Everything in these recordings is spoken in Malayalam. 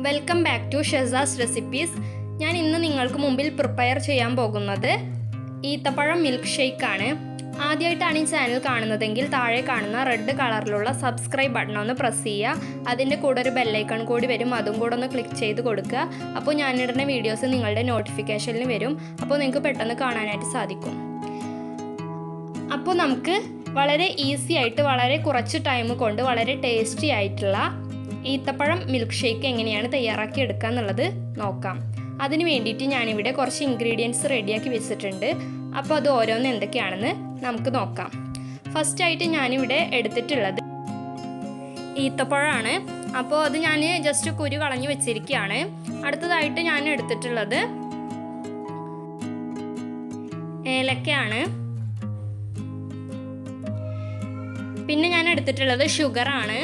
Welcome back to Sheza's recipes. ഞാൻ ഇന്ന് നിങ്ങൾക്ക് മുമ്പിൽ പ്രിപ്പയർ ചെയ്യാൻ പോകുന്നത് ഈത്തപ്പഴം മിൽക്ക് ഷേക്ക് ആണ്. ആദ്യമായിട്ടാണ് ഈ ചാനൽ കാണുന്നതെങ്കിൽ താഴെ കാണുന്ന റെഡ് കളറിലുള്ള സബ്സ്ക്രൈബ് ബട്ടൺ ഒന്ന് പ്രസ് ചെയ്യുക. അതിൻ്റെ കൂടെ ഒരു ബെല്ലൈക്കൺ കൂടി വരും, അതും കൂടെ ഒന്ന് ക്ലിക്ക് ചെയ്ത് കൊടുക്കുക. അപ്പോൾ ഞാനിടുന്ന വീഡിയോസ് നിങ്ങളുടെ നോട്ടിഫിക്കേഷനിൽ വരും, അപ്പോൾ നിങ്ങൾക്ക് പെട്ടെന്ന് കാണാനായിട്ട് സാധിക്കും. അപ്പോൾ നമുക്ക് വളരെ ഈസി ആയിട്ട് വളരെ കുറച്ച് ടൈം കൊണ്ട് വളരെ ടേസ്റ്റി ആയിട്ടുള്ള ഈത്തപ്പഴം മിൽക്ക് ഷേക്ക് എങ്ങനെയാണ് തയ്യാറാക്കി എടുക്കുക എന്നുള്ളത് നോക്കാം. അതിന് വേണ്ടിയിട്ട് ഞാനിവിടെ കുറച്ച് ഇൻഗ്രീഡിയൻസ് റെഡിയാക്കി വെച്ചിട്ടുണ്ട്. അപ്പോൾ അത് ഓരോന്ന് എന്തൊക്കെയാണെന്ന് നമുക്ക് നോക്കാം. ഫസ്റ്റായിട്ട് ഞാനിവിടെ എടുത്തിട്ടുള്ളത് ഈത്തപ്പഴമാണ്. അപ്പോൾ അത് ഞാൻ ജസ്റ്റ് കുരു കളഞ്ഞ് വെച്ചിരിക്കുകയാണ്. അടുത്തതായിട്ട് ഞാൻ എടുത്തിട്ടുള്ളത് ഏലക്കയാണ്. പിന്നെ ഞാൻ എടുത്തിട്ടുള്ളത് ഷുഗറാണ്.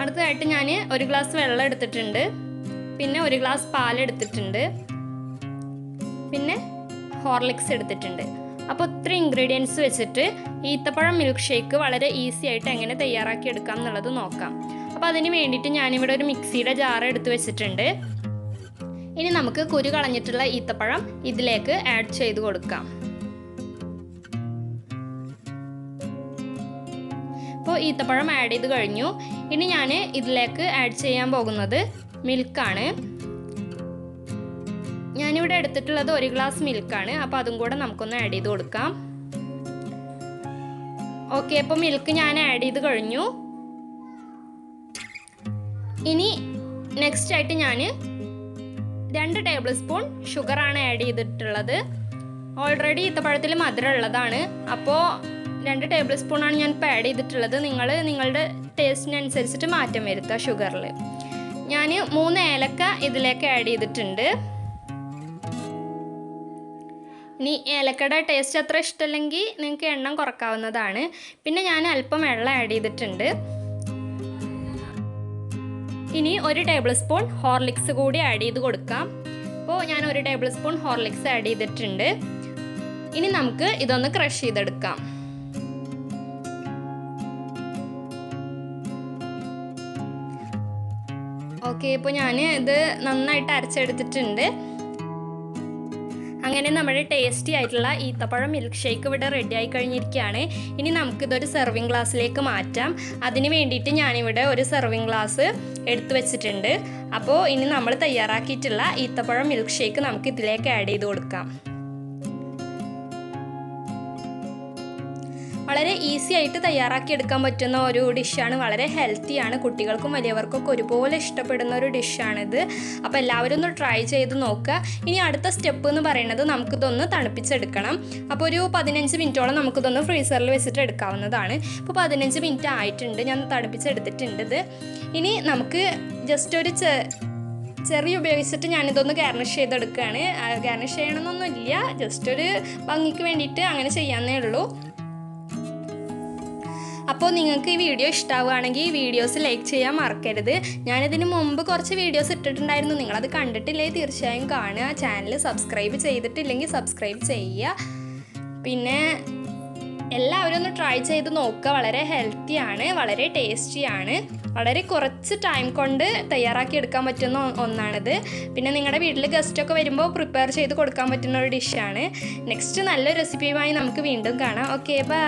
അടുത്തതായിട്ട് ഞാൻ ഒരു ഗ്ലാസ് വെള്ളം എടുത്തിട്ടുണ്ട്. പിന്നെ ഒരു ഗ്ലാസ് പാലെടുത്തിട്ടുണ്ട്. പിന്നെ ഹോർലിക്സ് എടുത്തിട്ടുണ്ട്. അപ്പോൾ ഇത്ര ഇൻഗ്രീഡിയൻസ് വെച്ചിട്ട് ഈത്തപ്പഴം മിൽക്ക് ഷേക്ക് വളരെ ഈസി ആയിട്ട് എങ്ങനെ തയ്യാറാക്കി എടുക്കാം എന്നുള്ളത് നോക്കാം. അപ്പോൾ അതിന് വേണ്ടിയിട്ട് ഞാനിവിടെ ഒരു മിക്സിയുടെ ജാർ എടുത്ത് വെച്ചിട്ടുണ്ട്. ഇനി നമുക്ക് കുരു കളഞ്ഞിട്ടുള്ള ഈത്തപ്പഴം ഇതിലേക്ക് ആഡ് ചെയ്ത് കൊടുക്കാം. അപ്പോൾ ഈത്തപ്പഴം ആഡ് ചെയ്ത് കഴിഞ്ഞു. ഇനി ഞാൻ ഇതിലേക്ക് ആഡ് ചെയ്യാൻ പോകുന്നത് മിൽക്കാണ്. ഞാനിവിടെ എടുത്തിട്ടുള്ളത് ഒരു ഗ്ലാസ് മിൽക്കാണ്. അപ്പോൾ അതും കൂടെ നമുക്കൊന്ന് ആഡ് ചെയ്ത് കൊടുക്കാം. ഓക്കെ, അപ്പോൾ മിൽക്ക് ഞാൻ ആഡ് ചെയ്ത് കഴിഞ്ഞു. ഇനി നെക്സ്റ്റ് ആയിട്ട് ഞാൻ 2 ടേബിൾ സ്പൂൺ ഷുഗറാണ് ആഡ് ചെയ്തിട്ടുള്ളത്. ഓൾറെഡി ഈത്തപ്പഴത്തിൽ മധുരം ഉള്ളതാണ്. അപ്പോൾ 2 ടേബിൾ സ്പൂണാണ് ഞാൻ ഇപ്പോൾ ആഡ് ചെയ്തിട്ടുള്ളത്. നിങ്ങളുടെ ടേസ്റ്റിനനുസരിച്ചിട്ട് മാറ്റം വരുത്തുക ഷുഗറിൽ. ഞാൻ 3 ഏലക്ക ഇതിലേക്ക് ആഡ് ചെയ്തിട്ടുണ്ട്. ഇനി ഏലക്കയുടെ ടേസ്റ്റ് അത്ര ഇഷ്ടമല്ലെങ്കിൽ നിങ്ങൾക്ക് എണ്ണം കുറക്കാവുന്നതാണ്. പിന്നെ ഞാൻ അല്പം വെള്ളം ആഡ് ചെയ്തിട്ടുണ്ട്. ഇനി 1 ടേബിൾ സ്പൂൺ ഹോർലിക്സ് കൂടി ആഡ് ചെയ്ത് കൊടുക്കാം. അപ്പോൾ ഞാൻ 1 ടേബിൾ സ്പൂൺ ഹോർലിക്സ് ആഡ് ചെയ്തിട്ടുണ്ട്. ഇനി നമുക്ക് ഇതൊന്ന് ക്രഷ് ചെയ്തെടുക്കാം. ഓക്കെ, ഇപ്പോൾ ഞാൻ ഇത് നന്നായിട്ട് അരച്ചെടുത്തിട്ടുണ്ട്. അങ്ങനെ നമ്മുടെ ടേസ്റ്റി ആയിട്ടുള്ള ഈത്തപ്പഴം മിൽക്ക് ഷേക്ക് ഇവിടെ റെഡി ആയി കഴിഞ്ഞിരിക്കുകയാണ്. ഇനി നമുക്കിതൊരു സെർവിങ് ഗ്ലാസ്സിലേക്ക് മാറ്റാം. അതിന് വേണ്ടിയിട്ട് ഞാനിവിടെ ഒരു സെർവിങ് ഗ്ലാസ് എടുത്തു വെച്ചിട്ടുണ്ട്. അപ്പോൾ ഇനി നമ്മൾ തയ്യാറാക്കിയിട്ടുള്ള ഈത്തപ്പഴം മിൽക്ക് ഷേക്ക് നമുക്ക് ഇതിലേക്ക് ആഡ് ചെയ്ത് കൊടുക്കാം. വളരെ ഈസി ആയിട്ട് തയ്യാറാക്കി എടുക്കാൻ പറ്റുന്ന ഒരു ഡിഷാണ്. വളരെ ഹെൽത്തിയാണ്. കുട്ടികൾക്കും വലിയവർക്കൊക്കെ ഒരുപോലെ ഇഷ്ടപ്പെടുന്ന ഒരു ഡിഷാണിത്. അപ്പോൾ എല്ലാവരും ഒന്ന് ട്രൈ ചെയ്ത് നോക്കുക. ഇനി അടുത്ത സ്റ്റെപ്പ് എന്ന് പറയുന്നത് നമുക്കിതൊന്ന് തണുപ്പിച്ചെടുക്കണം. അപ്പോൾ ഒരു 15 മിനിറ്റോളം നമുക്കിതൊന്ന് ഫ്രീസറിൽ വെച്ചിട്ട് എടുക്കാവുന്നതാണ്. ഇപ്പോൾ 15 മിനിറ്റ് ആയിട്ടുണ്ട്. ഞാൻ തണുപ്പിച്ചെടുത്തിട്ടുണ്ട് ഇത്. ഇനി നമുക്ക് ജസ്റ്റ് ഒരു ചെറിയ ഉപയോഗിച്ചിട്ട് ഞാനിതൊന്ന് ഗാർണിഷ് ചെയ്തെടുക്കുകയാണ്. ഗാർണിഷ് ചെയ്യണമെന്നൊന്നുമില്ല, ജസ്റ്റ് ഒരു ഭംഗിക്ക് വേണ്ടിയിട്ട് അങ്ങനെ ചെയ്യാവുന്നേ ഉള്ളൂ. അപ്പോൾ നിങ്ങൾക്ക് ഈ വീഡിയോ ഇഷ്ടമാവുകയാണെങ്കിൽ ഈ വീഡിയോസ് ലൈക്ക് ചെയ്യാൻ മറക്കരുത്. ഞാനിതിന് മുമ്പ് കുറച്ച് വീഡിയോസ് ഇട്ടിട്ടുണ്ടായിരുന്നു. നിങ്ങളത് കണ്ടിട്ടില്ലെങ്കിൽ തീർച്ചയായും കാണുക. ചാനൽ സബ്സ്ക്രൈബ് ചെയ്തിട്ടില്ലെങ്കിൽ സബ്സ്ക്രൈബ് ചെയ്യുക. പിന്നെ എല്ലാവരും ഒന്ന് ട്രൈ ചെയ്ത് നോക്കുക. വളരെ ഹെൽത്തിയാണ്, വളരെ ടേസ്റ്റിയാണ്. വളരെ കുറച്ച് ടൈം കൊണ്ട് തയ്യാറാക്കി എടുക്കാൻ പറ്റുന്ന ഒന്നാണിത്. പിന്നെ നിങ്ങളുടെ വീട്ടിൽ ഗസ്റ്റൊക്കെ വരുമ്പോൾ പ്രിപ്പയർ ചെയ്ത് കൊടുക്കാൻ പറ്റുന്ന ഒരു ഡിഷാണ്. നെക്സ്റ്റ് നല്ലൊരു റെസിപ്പിയുമായി നമുക്ക് വീണ്ടും കാണാം. Okay, by.